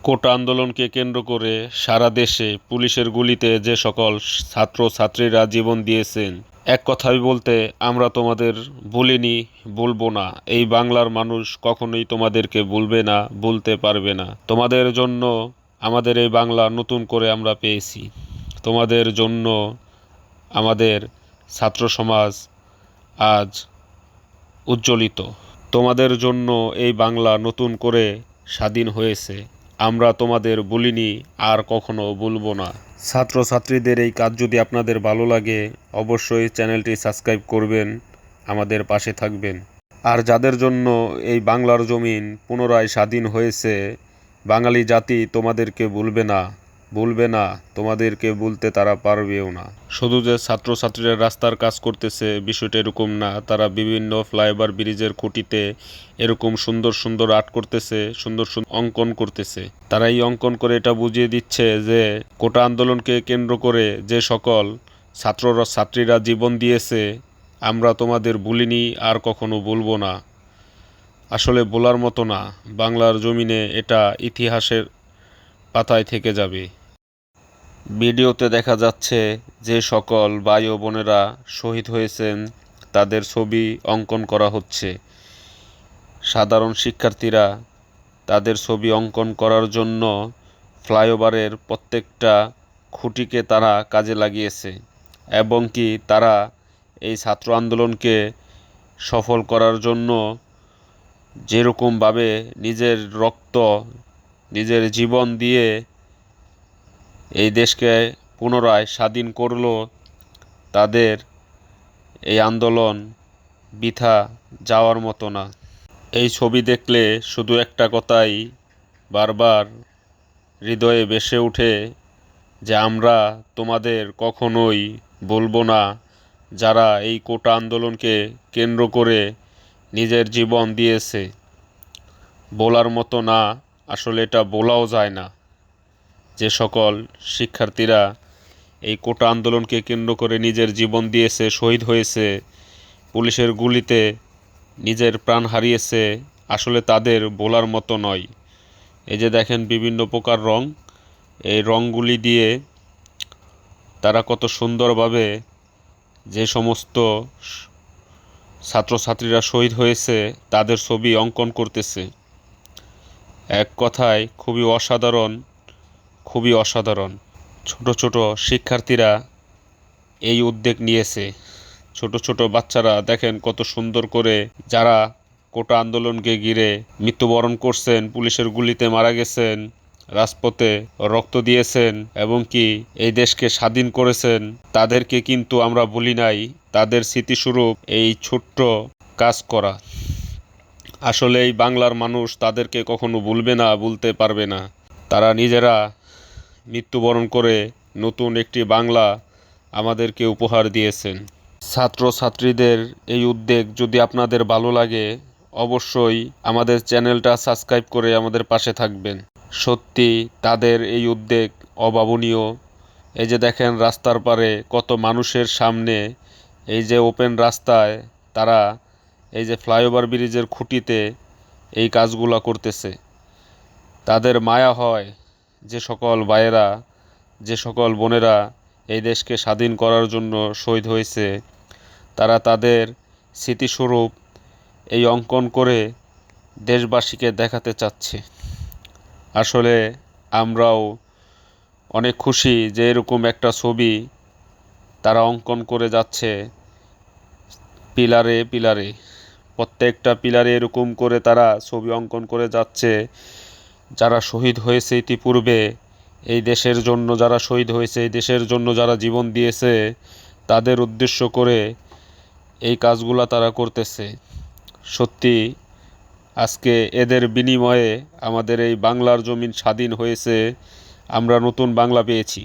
কোটা আন্দোলনকে কেন্দ্র করে সারা দেশে পুলিশের গুলিতে যে সকল ছাত্রছাত্রীরা জীবন দিয়েছেন, এক কথায় বলতে আমরা তোমাদের ভুলিনি, ভুলবো না। এই বাংলার মানুষ কখনোই তোমাদেরকে ভুলবে না, ভুলতে পারবে না। তোমাদের জন্য আমাদের এই বাংলা নতুন করে আমরা পেয়েছি। তোমাদের জন্য আমাদের ছাত্র সমাজ আজ উজ্জ্বলিত। তোমাদের জন্য এই বাংলা নতুন করে স্বাধীন হয়েছে। আমরা তোমাদের ভুলিনি, আর কখনো ভুলবো না। ছাত্রছাত্রীদের এই কাজ যদি আপনাদের ভালো লাগে, অবশ্যই চ্যানেলটি সাবস্ক্রাইব করবেন, আমাদের পাশে থাকবেন। আর যাদের জন্য এই বাংলার জমিন পুনরায় স্বাধীন হয়েছে, বাঙালি জাতি তোমাদেরকে ভুলবে না, ভুলবে না, তোমাদেরকে ভুলতে তারা পারবেও না। শুধু যে ছাত্রছাত্রীরা রাস্তার কাজ করতেছে বিষয়টা এরকম না, তারা বিভিন্ন ফ্লাইওভার ব্রিজের খুঁটিতে এরকম সুন্দর সুন্দর আর্ট করতেছে, সুন্দর সুন্দর অঙ্কন করতেছে। তারা এই অঙ্কন করে এটা বুঝিয়ে দিচ্ছে যে কোটা আন্দোলনকে কেন্দ্র করে যে সকল ছাত্রীরা জীবন দিয়েছে, আমরা তোমাদের ভুলিনি, আর কখনো ভুলবো না। আসলে বলার মতো না, বাংলার জমিনে এটা ইতিহাসের পাতায় থেকে যাবে। ভিডিওতে দেখা যাচ্ছে যে সকল ভাই ও বোনেরা শহীদ হয়েছেন তাদের ছবি অঙ্কন করা হচ্ছে। সাধারণ শিক্ষার্থীরা তাদের ছবি অঙ্কন করার জন্য ফ্লাইওভারের প্রত্যেকটা খুঁটিকে তারা কাজে লাগিয়েছে, এবং কি তারা এই ছাত্র আন্দোলনকে সফল করার জন্য যেরকমভাবে নিজের রক্ত, নিজের জীবন দিয়ে এই দেশকে পুনরায় স্বাধীন করল, তাদের এই আন্দোলন বৃথা যাওয়ার মতো না। এই ছবি দেখলে শুধু একটা কথাই বারবার হৃদয়ে ভেসে ওঠে যে আমরা তোমাদের কখনোই ভুলবো না, যারা এই কোটা আন্দোলনকে কেন্দ্র করে নিজের জীবন দিয়েছে। বলার মতো না, আসলে এটা বলাও যায় না। যে সকল শিক্ষার্থীরা এই কোটা আন্দোলনকে কেন্দ্র করে নিজের জীবন দিয়েছে, শহীদ হয়েছে, পুলিশের গুলিতে নিজের প্রাণ হারিয়েছে, আসলে তাদের বলার মতো নয়। এই যে দেখেন বিভিন্ন প্রকার রং, এই রঙগুলি দিয়ে তারা কত সুন্দরভাবে যে সমস্ত ছাত্রছাত্রীরা শহীদ হয়েছে তাদের ছবি অঙ্কন করতেছে। এক কথায় খুবই অসাধারণ, খুবই অসাধারণ। ছোট ছোট শিক্ষার্থীরা এই উদ্যোগ নিয়েছে। ছোট ছোট বাচ্চারা দেখেন কত সুন্দর করে, যারা কোটা আন্দোলনকে ঘিরে মৃত্যুবরণ করছেন, পুলিশের গুলিতে মারা গেছেন, রাজপথে রক্ত দিয়েছেন এবং কি এই দেশকে স্বাধীন করেছেন, তাদেরকে কিন্তু আমরা ভুলি নাই। তাদের স্মৃতিস্বরূপ এই ছোট্ট কাজ করা। আসলে এই বাংলার মানুষ তাদেরকে কখনো ভুলবে না, ভুলতে পারবে না। তারা নিজেরা মৃত্যুবরণ করে নতুন একটি বাংলা আমাদেরকে উপহার দিয়েছেন। ছাত্রছাত্রীদের এই উদ্যোগ যদি আপনাদের ভালো লাগে, অবশ্যই আমাদের চ্যানেলটা সাবস্ক্রাইব করে আমাদের পাশে থাকবেন। সত্যি তাদের এই উদ্যোগ অভাবনীয়। এই যে দেখেন রাস্তার পারে কত মানুষের সামনে, এই যে ওপেন রাস্তায় তারা এই যে ফ্লাইওভার ব্রিজের খুঁটিতে এই কাজগুলো করতেছে। তাদের মায়া হয় যে সকল ভাইয়েরা, যে সকল বোনেরা এই দেশকে স্বাধীন করার জন্য শহীদ হয়েছে, তারা তাদের স্মৃতিস্বরূপ এই অঙ্কন করে দেশবাসীকে দেখাতে চাচ্ছে। আসলে আমরাও অনেক খুশি যে এরকম একটা ছবি তারা অঙ্কন করে যাচ্ছে পিলারে পিলারে। প্রত্যেকটা পিলারে এরকম করে তারা ছবি অঙ্কন করে যাচ্ছে। যারা শহীদ হয়েছে ইতিপূর্বে এই দেশের জন্য, যারা শহীদ হয়েছে এই দেশের জন্য, যারা জীবন দিয়েছে, তাদের উদ্দেশ্য করে এই কাজগুলো তারা করতেছে। সত্যি আজকে এদের বিনিময়ে আমাদের এই বাংলার জমিন স্বাধীন হয়েছে, আমরা নতুন বাংলা পেয়েছি।